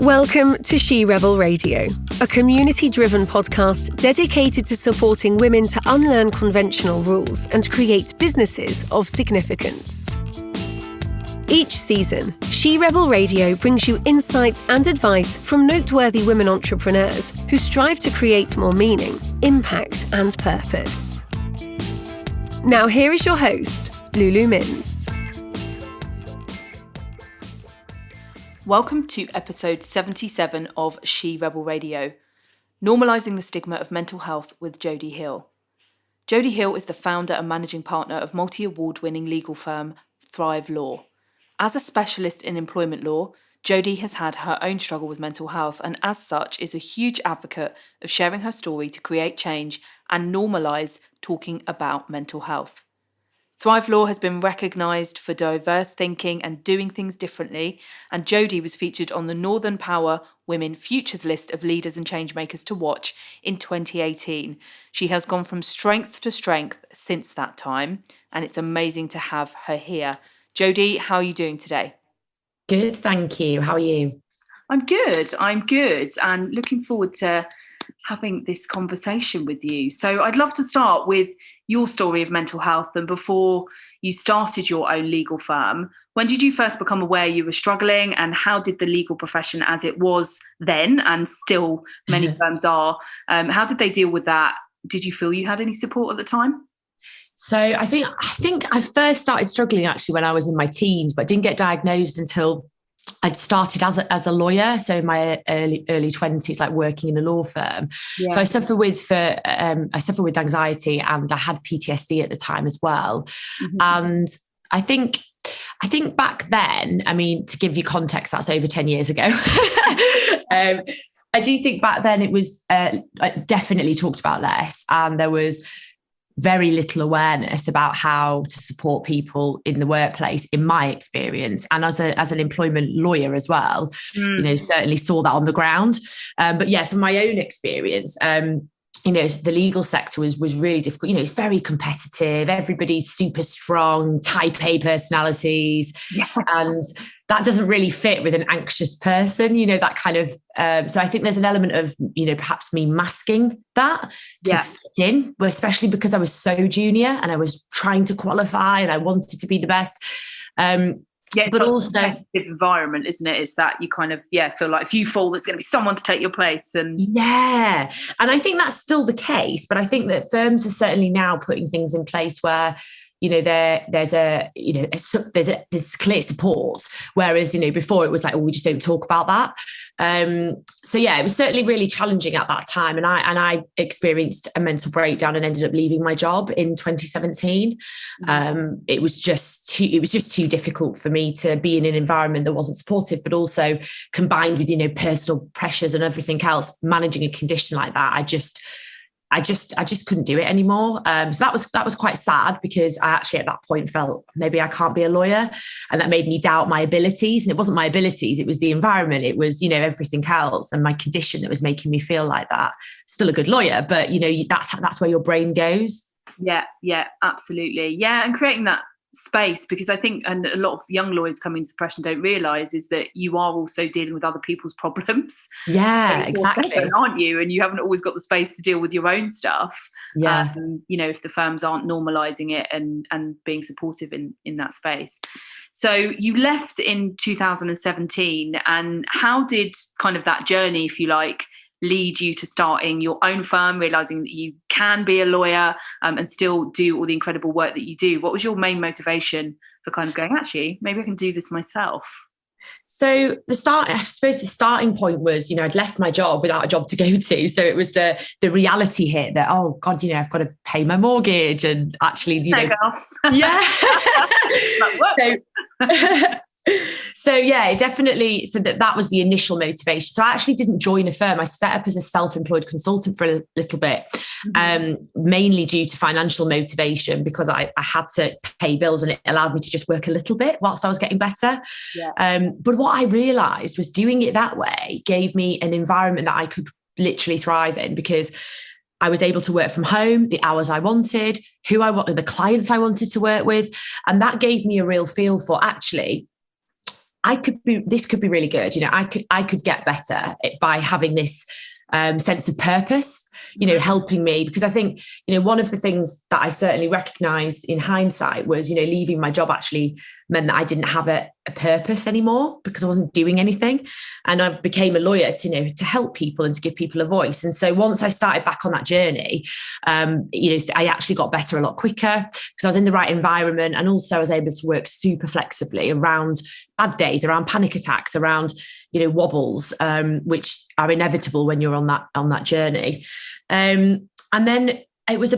Welcome to She Rebel Radio, a community-driven podcast dedicated to supporting women to unlearn conventional rules and create businesses of significance. Each season, She Rebel Radio brings you insights and advice from noteworthy women entrepreneurs who strive to create more meaning, impact, and purpose. Now here is your host, Lulu Minns. Welcome to episode 77 of She Rebel Radio, Normalising the Stigma of Mental Health with Jodie Hill. Jodie Hill is the founder and managing partner of multi-award-winning legal firm Thrive Law. As a specialist in employment law, Jodie has had her own struggle with mental health and as such is a huge advocate of sharing her story to create change and normalise talking about mental health. Thrive Law has been recognised for diverse thinking and doing things differently, and Jodie was featured on the Northern Power Women Futures list of leaders and changemakers to watch in 2018. She has gone from strength to strength since that time, and it's amazing to have her here. Jodie, how are you doing today? Good, thank you. How are you? I'm good, and looking forward to having this conversation with you. So I'd love to start with your story of mental health, and before you started your own legal firm, when did you first become aware you were struggling, and how did the legal profession as it was then and still many firms are, how did they deal with that? Did you feel you had any support at the time? So I think I first started struggling actually when I was in my teens, but didn't get diagnosed until I'd started as a lawyer, so in my early 20s, like working in a law firm. Yeah. So I suffer with anxiety, and I had PTSD at the time as well. Mm-hmm. And I think back then, I mean, to give you context, that's over 10 years ago. I do think back then it was definitely talked about less, and there was very little awareness about how to support people in the workplace, in my experience, and as an employment lawyer as well. Certainly saw that on the ground. But yeah, from my own experience, the legal sector was really difficult. It's very competitive. Everybody's super strong, type A personalities, and that doesn't really fit with an anxious person. That kind of. So I think there's an element of perhaps me masking that to fit in, especially because I was so junior and I was trying to qualify and I wanted to be the best. But also a competitive environment, isn't it? It's that you kind of feel like if you fall, there's going to be someone to take your place. And I think that's still the case, but I think that firms are certainly now putting things in place where there's clear support, whereas before it was like, we just don't talk about that. It was certainly really challenging at that time, and I experienced a mental breakdown and ended up leaving my job in 2017. It was just too difficult for me to be in an environment that wasn't supportive, but also combined with personal pressures and everything else, managing a condition like that, I just couldn't do it anymore. So that was quite sad, because I actually at that point felt maybe I can't be a lawyer, and that made me doubt my abilities. And it wasn't my abilities, it was the environment, it was everything else, and my condition that was making me feel like that. Still a good lawyer, but that's where your brain goes. Yeah, absolutely. Yeah, and creating that space, because I think, and a lot of young lawyers coming to depression don't realise, is that you are also dealing with other people's problems. Exactly. Aren't you? And you haven't always got the space to deal with your own stuff. If the firms aren't normalising it and being supportive in that space. So you left in 2017, and how did kind of that journey, if you like, lead you to starting your own firm, realising that you can be a lawyer and still do all the incredible work that you do? What was your main motivation for kind of going, actually, maybe I can do this myself? So the starting point was, I'd left my job without a job to go to. So it was the reality hit that, oh God, I've got to pay my mortgage, and actually, So it definitely, so that was the initial motivation. So I actually didn't join a firm. I set up as a self-employed consultant for a little bit, mainly due to financial motivation, because I had to pay bills, and it allowed me to just work a little bit whilst I was getting better. But what I realised was doing it that way gave me an environment that I could literally thrive in, because I was able to work from home, the hours I wanted, who I wanted, the clients I wanted to work with. And that gave me a real feel for, actually, this could be really good. I could get better by having this sense of purpose, helping me, because I think, one of the things that I certainly recognize in hindsight was, leaving my job actually meant that I didn't have a purpose anymore because I wasn't doing anything. And I became a lawyer to help people and to give people a voice. And so once I started back on that journey, I actually got better a lot quicker because I was in the right environment. And also I was able to work super flexibly around bad days, around panic attacks, around, wobbles, which are inevitable when you're on that journey. And then it was so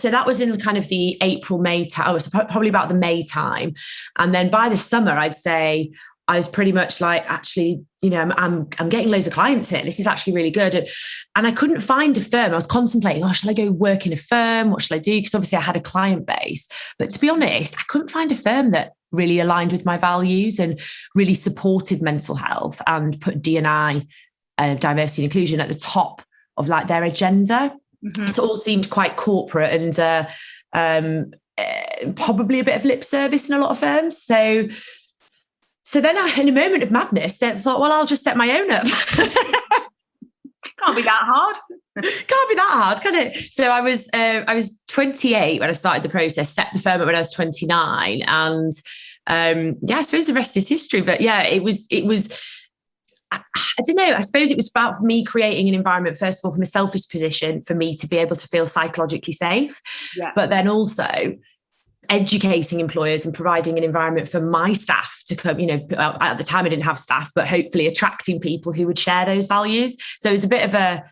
that was in kind of the April, May time. It was probably about the May time. And then by the summer, I'd say I was pretty much like, actually, I'm getting loads of clients here. This is actually really good. And I couldn't find a firm. I was contemplating, shall I go work in a firm? What shall I do? Because obviously I had a client base. But to be honest, I couldn't find a firm that really aligned with my values and really supported mental health and put D&I, diversity and inclusion, at the top of like their agenda. Mm-hmm. So it all seemed quite corporate and probably a bit of lip service in a lot of firms. So then I, in a moment of madness, thought, well, I'll just set my own up. Can't be that hard. Can't be that hard, can it? So I was 28 when I started the process, set the firm up when I was 29. And I suppose the rest is history. But yeah, it was, I don't know, I suppose it was about me creating an environment, first of all, from a selfish position, for me to be able to feel psychologically safe. Yeah. But then also educating employers and providing an environment for my staff to come, at the time I didn't have staff, but hopefully attracting people who would share those values. So it was a bit of a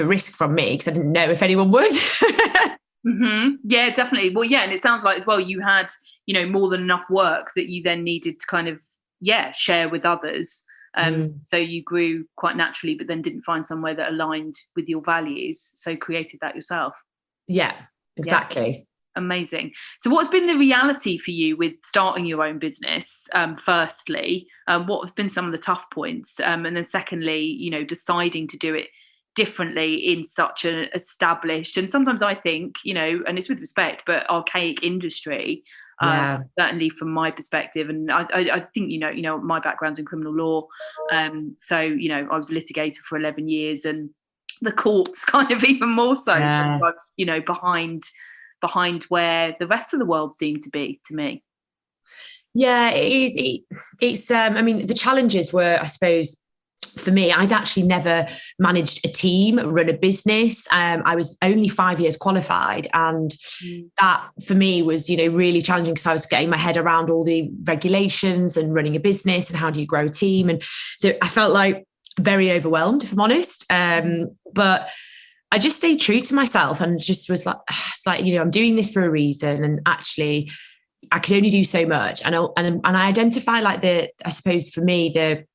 risk from me because I didn't know if anyone would. Mm-hmm. Yeah, definitely. Well, yeah. And it sounds like as well, you had, more than enough work that you then needed to kind of, share with others. So you grew quite naturally, but then didn't find somewhere that aligned with your values. So created that yourself. Yeah, exactly. Yeah. Amazing. So what's been the reality for you with starting your own business? Firstly, what have been some of the tough points? And then secondly, deciding to do it differently in such an established, and sometimes I think, and it's with respect, but archaic industry. Certainly from my perspective, and I think my background's in criminal law, so I was a litigator for 11 years, and the courts kind of even more so sometimes behind where the rest of the world seemed to be, to me. Yeah, it is. It's the challenges were, I suppose, for me, I'd actually never managed a team, run a business. I was only 5 years qualified. And that for me was, really challenging because I was getting my head around all the regulations and running a business and how do you grow a team. And so I felt like very overwhelmed, if I'm honest. But I just stayed true to myself and just was like, I'm doing this for a reason. And actually, I could only do so much. And I identify I suppose for me, the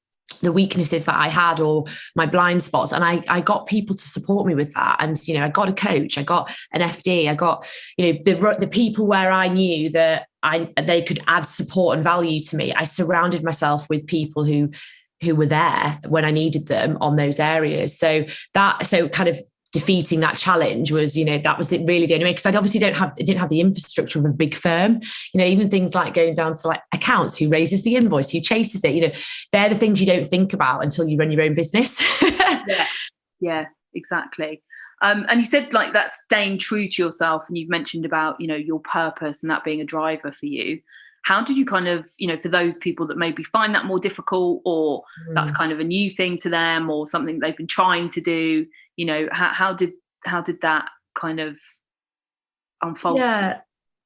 weaknesses that I had or my blind spots. And I got people to support me with that. And, I got a coach, I got an FD, I got, the people where I knew that they could add support and value to me. I surrounded myself with people who were there when I needed them on those areas. So kind of defeating that challenge was, that was really the only way, because I obviously didn't have the infrastructure of a big firm. Even things like going down to like accounts, who raises the invoice, who chases it, they're the things you don't think about until you run your own business. Yeah, exactly. And you said like that staying true to yourself, and you've mentioned about, your purpose and that being a driver for you. How did you kind of, for those people that maybe find that more difficult, or that's kind of a new thing to them, or something they've been trying to do, how did that kind of unfold? Yeah,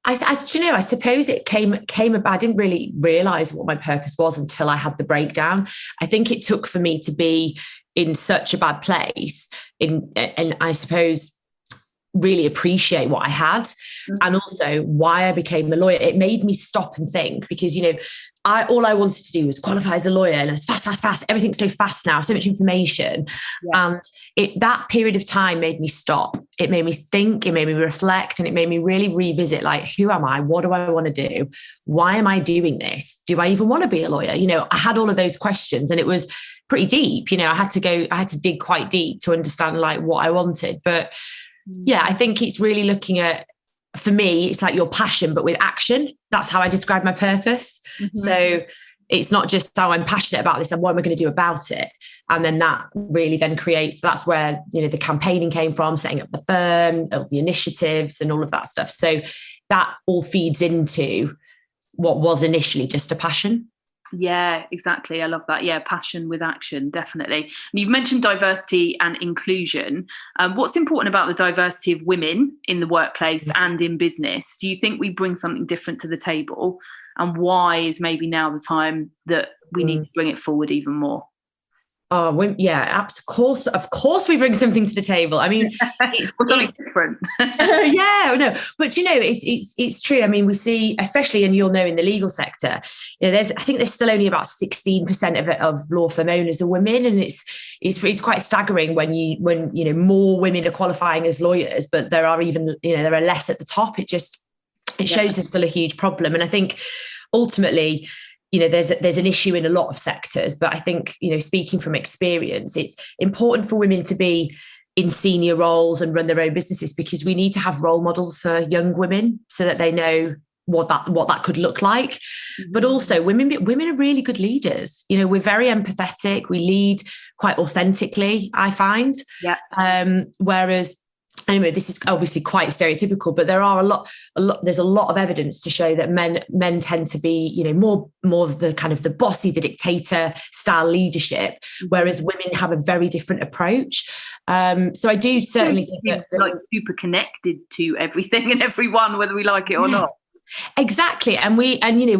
I suppose it came about. I didn't really realize what my purpose was until I had the breakdown. I think it took for me to be in such a bad place and I suppose really appreciate what I had, and also why I became a lawyer. It made me stop and think, because all I wanted to do was qualify as a lawyer, and it's fast. Everything's so fast now, so much information. And that period of time made me stop. It made me think, it made me reflect, and it made me really revisit, like, who am I? What do I want to do? Why am I doing this? Do I even want to be a lawyer? I had all of those questions, and it was pretty deep. I had to dig quite deep to understand like what I wanted. But yeah, I think it's really looking at, for me, it's like your passion, but with action. That's how I describe my purpose. Mm-hmm. So It's not just, oh, I'm passionate about this and what am I going to do about it? And then that really then creates, that's where, the campaigning came from, setting up the firm, of the initiatives and all of that stuff. So that all feeds into what was initially just a passion. Yeah, exactly. I love that. Yeah, passion with action, definitely. And you've mentioned diversity and inclusion. What's important about the diversity of women in the workplace and in business? Do you think we bring something different to the table? And why is maybe now the time that we need to bring it forward even more? Oh, yeah, of course we bring something to the table. I mean, it's something different. Yeah, no, but it's true. I mean, we see, especially, and you'll know in the legal sector, I think there's still only about 16% of law firm owners are women, and it's quite staggering when more women are qualifying as lawyers, but there are less at the top. It shows there's still a huge problem, and I think ultimately, there's an issue in a lot of sectors, but I think, speaking from experience, it's important for women to be in senior roles and run their own businesses, because we need to have role models for young women so that they know what that could look like. Mm-hmm. But also women are really good leaders. We're very empathetic. We lead quite authentically, I find. Yeah. Whereas, anyway, this is obviously quite stereotypical, but there's a lot of evidence to show that men tend to be, more of the kind of the bossy, the dictator style leadership, whereas women have a very different approach. So I do certainly think that like super connected to everything and everyone, whether we like it or not. Exactly. And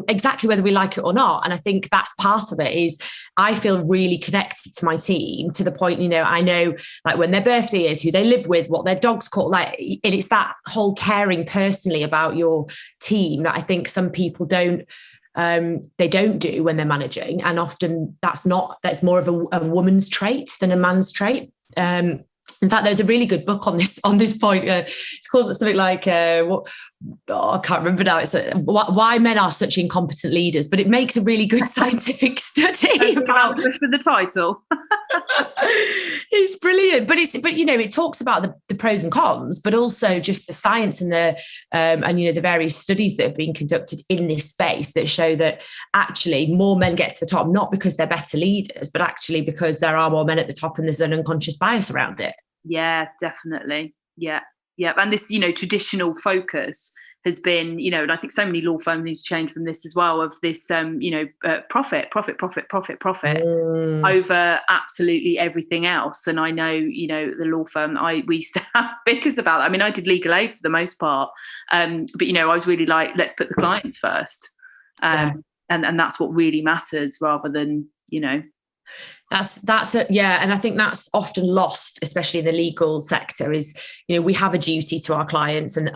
exactly whether we like it or not. And I think that's part of it. Is I feel really connected to my team to the point, I know like when their birthday is, who they live with, what their dog's called, like, and it's that whole caring personally about your team that I think some people don't do when they're managing. And often that's more of a woman's trait than a man's trait. In fact, there's a really good book on this point. It's called something like I can't remember now. It's why men are such incompetent leaders, but it makes a really good scientific study about for the title. It's brilliant, but it talks about the pros and cons, but also just the science and the various studies that have been conducted in this space that show that actually more men get to the top, not because they're better leaders, but actually because there are more men at the top and there's an unconscious bias around it. Yeah, definitely. Yeah. And this, traditional focus has been, and I think so many law firms need to change from this as well, of this, profit over absolutely everything else. And I know, the law firm, we used to have bickers about that. I mean, I did legal aid for the most part, but, I was really like, let's put the clients first. And that's what really matters rather than, That's it. Yeah. And I think that's often lost, especially in the legal sector, is, we have a duty to our clients and,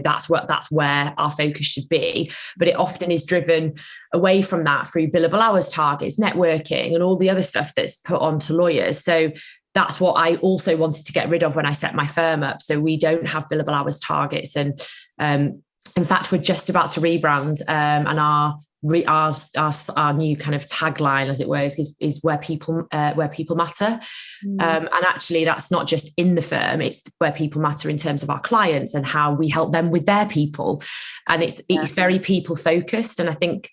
that's where our focus should be. But it often is driven away from that through billable hours targets, networking and all the other stuff that's put onto lawyers. So that's what I also wanted to get rid of when I set my firm up. So we don't have billable hours targets. And in fact, we're just about to rebrand and our new kind of tagline, as it were, is where people matter. And actually that's not just in the firm, it's where people matter in terms of our clients and how we help them with their people. And it's very people focused. And I think,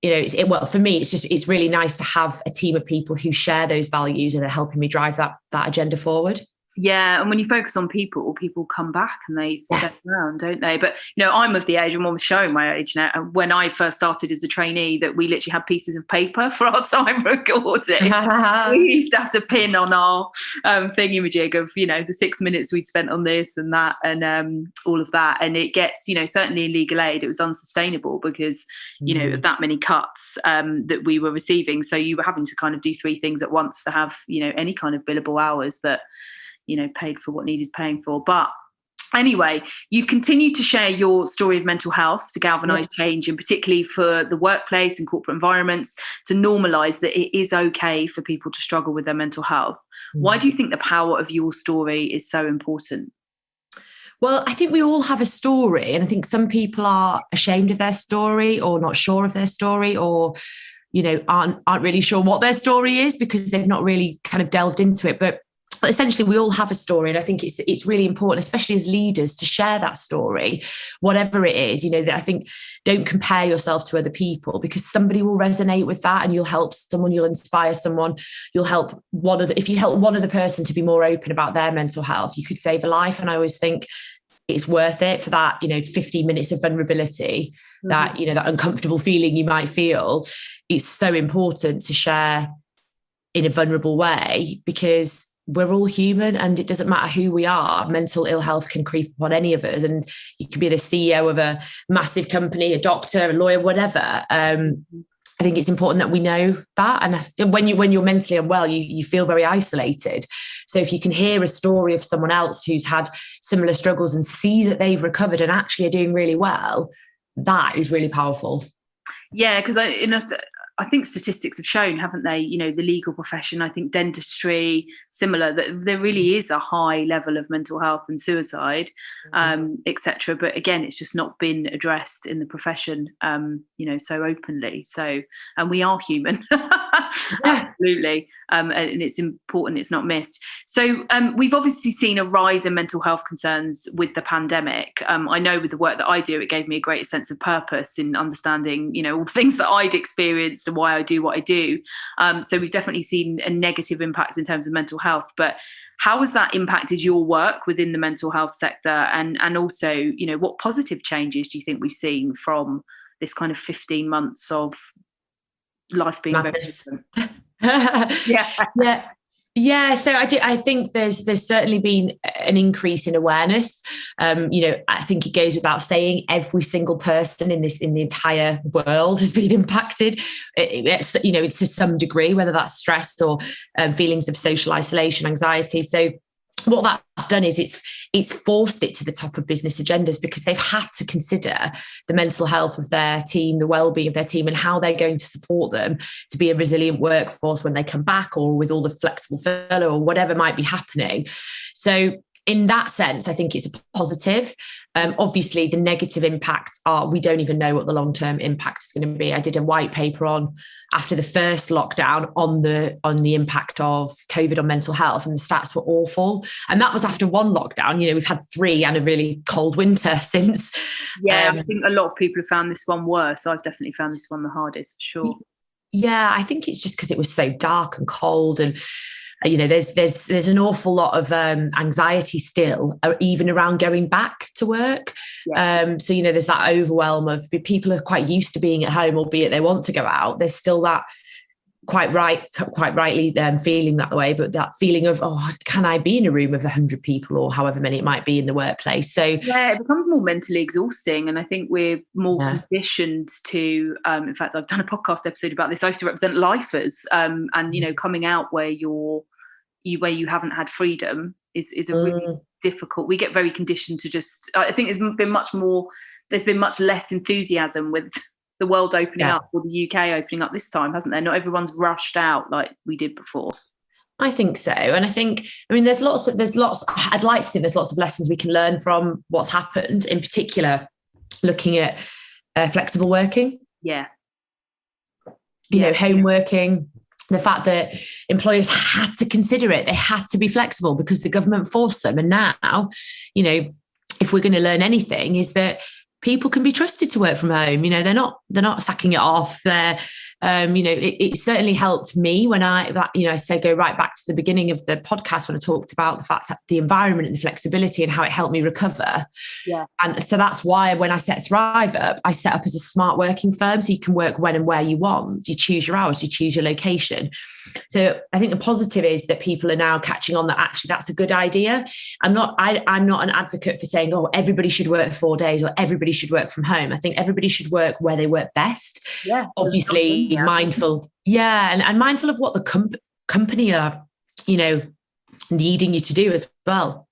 for me, it's really nice to have a team of people who share those values and are helping me drive that agenda forward. Yeah, and when you focus on people come back and they step around, don't they? But, I'm of the age, I'm almost showing my age now. When I first started as a trainee, that we literally had pieces of paper for our time recording. We used to have to pin on our thingamajig of, the 6 minutes we'd spent on this and that and all of that. And it gets, certainly in legal aid, it was unsustainable because, of that many cuts that we were receiving. So you were having to kind of do 3 things at once to have, any kind of billable hours that, paid for what needed paying for. But anyway, you've continued to share your story of mental health to galvanise change, and particularly for the workplace and corporate environments, to normalise that it is okay for people to struggle with their mental health. Why do you think the power of your story is so important? Well, I think we all have a story, and I think some people are ashamed of their story or not sure of their story, or aren't really sure what their story is because they've not really kind of delved into it. But essentially we all have a story, and I think it's really important, especially as leaders, to share that story, whatever it is. That I think, don't compare yourself to other people, because somebody will resonate with that, and you'll help someone, you'll inspire someone, you'll help if you help one other person to be more open about their mental health, you could save a life. And I always think it's worth it for that 15 minutes of vulnerability, that that uncomfortable feeling you might feel. It's so important to share in a vulnerable way, because we're all human, and it doesn't matter who we are. Mental ill health can creep upon any of us, and you could be the CEO of a massive company, a doctor, a lawyer, whatever. I think it's important that we know that. And when you're mentally unwell, you feel very isolated. So if you can hear a story of someone else who's had similar struggles and see that they've recovered and actually are doing really well, that is really powerful. Yeah, because I think statistics have shown, haven't they, the legal profession, I think dentistry, similar, that there really is a high level of mental health and suicide, etc. But again, it's just not been addressed in the profession, so openly. So, and we are human. Absolutely. And it's important it's not missed. So we've obviously seen a rise in mental health concerns with the pandemic. I know with the work that I do, it gave me a greater sense of purpose in understanding, all the things that I'd experienced and why I do what I do. So we've definitely seen a negative impact in terms of mental health. But how has that impacted your work within the mental health sector? And also, what positive changes do you think we've seen from this kind of 15 months of life being very different? Yeah. So I think there's certainly been an increase in awareness. I think it goes without saying, every single person in the entire world has been impacted. It's to some degree, whether that's stress or feelings of social isolation, anxiety. So what that's done is it's forced it to the top of business agendas, because they've had to consider the mental health of their team, the well-being of their team, and how they're going to support them to be a resilient workforce when they come back, or with all the flexible furlough or whatever might be happening. So in that sense, I think it's a positive. Obviously, the negative impacts are, we don't even know what the long-term impact is going to be. I did a white paper after the first lockdown on the impact of COVID on mental health, and the stats were awful. And that was after one lockdown. We've had 3 and a really cold winter since. Yeah, I think a lot of people have found this one worse. I've definitely found this one the hardest, for sure. Yeah, I think it's just because it was so dark and cold, and there's an awful lot of anxiety still, even around going back to work. Yeah. So there's that overwhelm of people are quite used to being at home, albeit they want to go out. There's still that quite rightly feeling that way, but that feeling of, can I be in a room of 100 people or however many it might be in the workplace? So yeah, it becomes more mentally exhausting, and I think we're more conditioned to. In fact, I've done a podcast episode about this. I used to represent lifers, and coming out where you haven't had freedom is a really difficult. We get very conditioned to just. I think there's been much less enthusiasm with the world opening up, or the UK opening up this time, hasn't there? Not everyone's rushed out like we did before. I think so. And I think, there's lots, I'd like to think there's lots of lessons we can learn from what's happened, in particular, looking at flexible working. Yeah. Home working, the fact that employers had to consider it, they had to be flexible because the government forced them. And now, if we're going to learn anything, is that people can be trusted to work from home. They're not sacking it off. It certainly helped me when I say go right back to the beginning of the podcast when I talked about the fact that the environment and the flexibility and how it helped me recover. Yeah. And so that's why when I set Thrive up, I set up as a smart working firm, so you can work when and where you want. You choose your hours, you choose your location. So I think the positive is that people are now catching on that actually that's a good idea. I'm not an advocate for saying, everybody should work 4 days or everybody should work from home. I think everybody should work where they work best. Yeah. Obviously mindful. Yeah. And mindful of what the company are, needing you to do as well.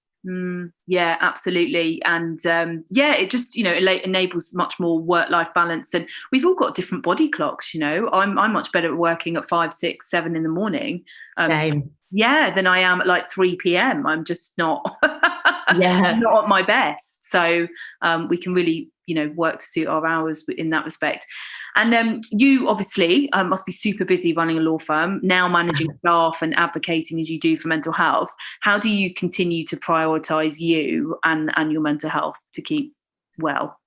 Yeah, absolutely. And it just, it enables much more work-life balance. And we've all got different body clocks, I'm much better at working at 5, 6, 7 in the morning. Same. Yeah, than I am at like 3 p.m. I'm just not not at my best. So we can really work to suit our hours in that respect. And you obviously must be super busy running a law firm, now managing staff and advocating as you do for mental health. How do you continue to prioritise you and your mental health to keep well?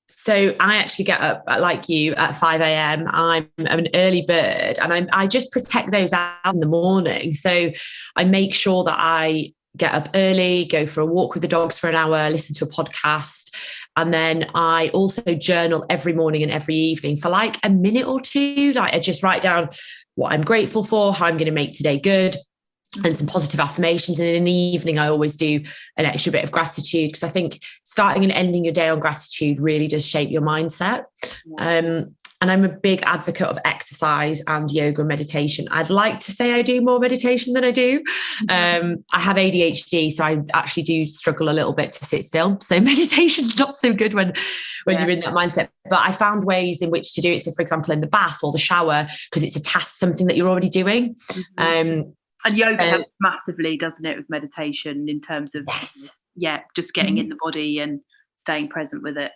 So I actually get up, like you, at 5 a.m. I'm an early bird, and I just protect those hours in the morning. So I make sure that I get up early, go for a walk with the dogs for an hour, listen to a podcast. And then I also journal every morning and every evening for like a minute or two. Like I just write down what I'm grateful for, how I'm going to make today good, and some positive affirmations. And in the evening, I always do an extra bit of gratitude, because I think starting and ending your day on gratitude really does shape your mindset. And I'm a big advocate of exercise and yoga and meditation. I'd like to say I do more meditation than I do. I have ADHD, so I actually do struggle a little bit to sit still. So meditation's not so good when you're in that mindset. But I found ways in which to do it. So, for example, in the bath or the shower, because it's a task, something that you're already doing. And yoga helps massively, doesn't it, with meditation in terms of, just getting in the body and staying present with it.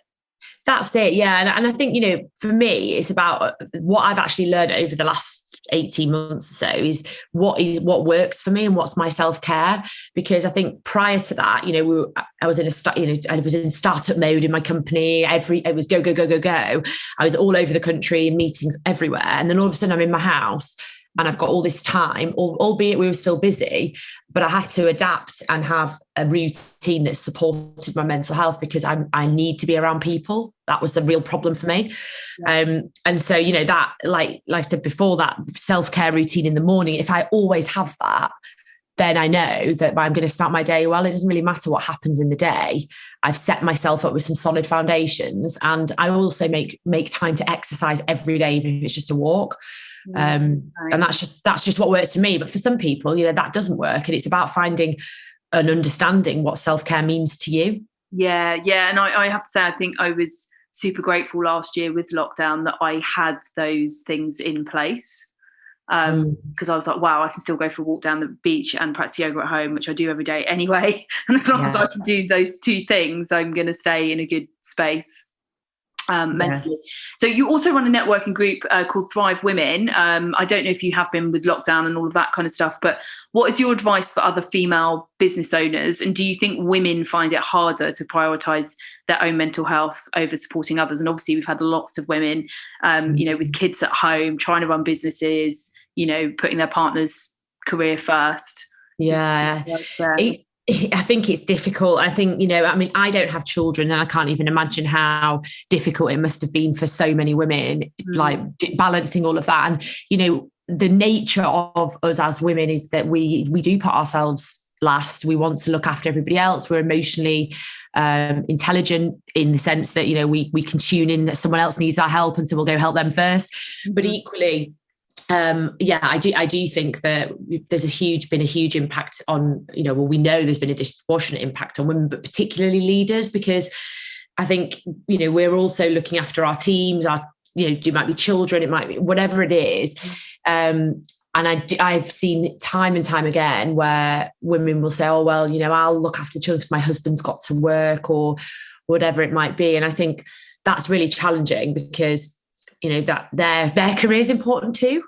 That's it. Yeah. And I think, for me, it's about what I've actually learned over the last 18 months or so is what works for me and what's my self-care. Because I think prior to that, I was in I was in startup mode in my company. It was go, go, go, go, go. I was all over the country, meetings everywhere. And then all of a sudden I'm in my house and I've got all this time, albeit we were still busy, but I had to adapt and have a routine that supported my mental health, because I need to be around people. That was a real problem for me. And so, that, like I said before, that self-care routine in the morning, if I always have that, then I know that I'm going to start my day well. It doesn't really matter what happens in the day. I've set myself up with some solid foundations, and I also make time to exercise every day, even if it's just a walk. And that's just what works for me. But for some people, that doesn't work. And it's about finding and understanding what self-care means to you. Yeah. And I have to say, I think I was super grateful last year with lockdown that I had those things in place. Because I was like, wow, I can still go for a walk down the beach and practice yoga at home, which I do every day anyway. And as long as I can do those two things, I'm going to stay in a good space. Mentally. So you also run a networking group called Thrive Women. I don't know if you have been with lockdown and all of that kind of stuff, but what is your advice for other female business owners? And do you think women find it harder to prioritise their own mental health over supporting others? And obviously we've had lots of women, with kids at home, trying to run businesses, putting their partner's career first. Yeah. I think it's difficult. I think, I don't have children, and I can't even imagine how difficult it must have been for so many women, like balancing all of that. And, the nature of us as women is that we do put ourselves last. We want to look after everybody else. We're emotionally intelligent in the sense that, we can tune in that someone else needs our help, and so we'll go help them first. But equally, I do think that there's been a huge impact on, we know there's been a disproportionate impact on women, but particularly leaders, because I think, we're also looking after our teams, it might be children, it might be whatever it is. And I've seen time and time again where women will say, oh, well, I'll look after children because my husband's got to work, or whatever it might be. And I think that's really challenging, because that their career is important too.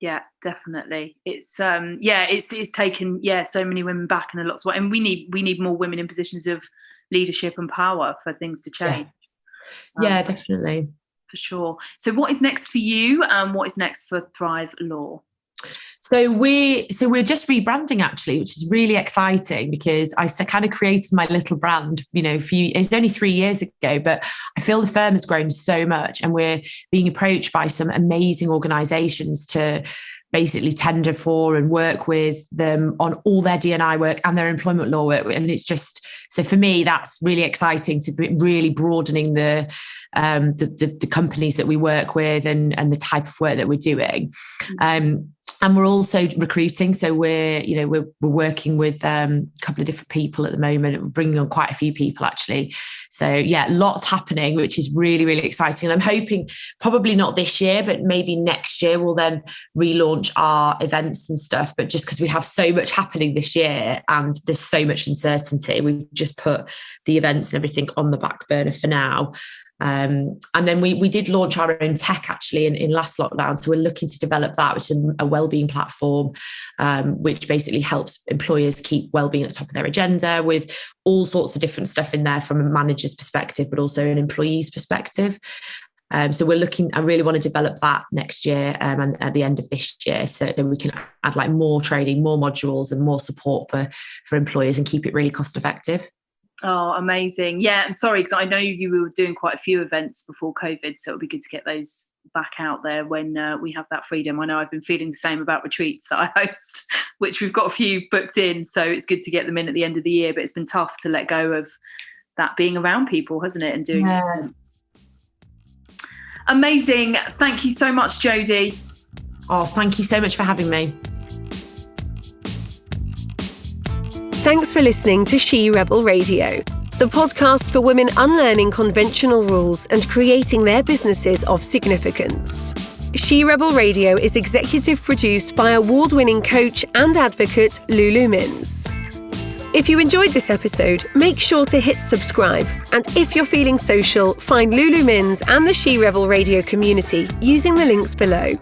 Yeah, definitely. It's it's taken so many women back in a lot of ways, and we need more women in positions of leadership and power for things to change. Yeah, definitely, for sure. So what is next for you, and what is next for Thrive Law? So we're just rebranding, actually, which is really exciting, because I kind of created my little brand, it's only 3 years ago, but I feel the firm has grown so much, and we're being approached by some amazing organisations to basically tender for and work with them on all their D&I work and their employment law work. And it's just, so for me, that's really exciting, to be really broadening the companies that we work with and the type of work that we're doing. And we're also recruiting. So we're working with a couple of different people at the moment. We're bringing on quite a few people, actually. So yeah, lots happening, which is really, really exciting. And I'm hoping probably not this year, but maybe next year we'll then relaunch our events and stuff. But just because we have so much happening this year and there's so much uncertainty, we've just put the events and everything on the back burner for now. And then we did launch our own tech actually in last lockdown. So we're looking to develop that, which is a wellbeing platform, which basically helps employers keep wellbeing at the top of their agenda with all sorts of different stuff in there from a manager's perspective, but also an employee's perspective. So I really want to develop that next year and at the end of this year, so that we can add like more training, more modules and more support for employers and keep it really cost effective. Oh, amazing. Yeah. And sorry, because I know you were doing quite a few events before COVID, so it'll be good to get those back out there when we have that freedom. I know I've been feeling the same about retreats that I host, which we've got a few booked in. So it's good to get them in at the end of the year, but it's been tough to let go of that being around people, hasn't it? And doing events. Amazing. Thank you so much, Jodie. Oh, thank you so much for having me. Thanks for listening to She Rebel Radio, the podcast for women unlearning conventional rules and creating their businesses of significance. She Rebel Radio is executive produced by award-winning coach and advocate Lulu Minns. If you enjoyed this episode, make sure to hit subscribe. And if you're feeling social, find Lulu Minns and the She Rebel Radio community using the links below.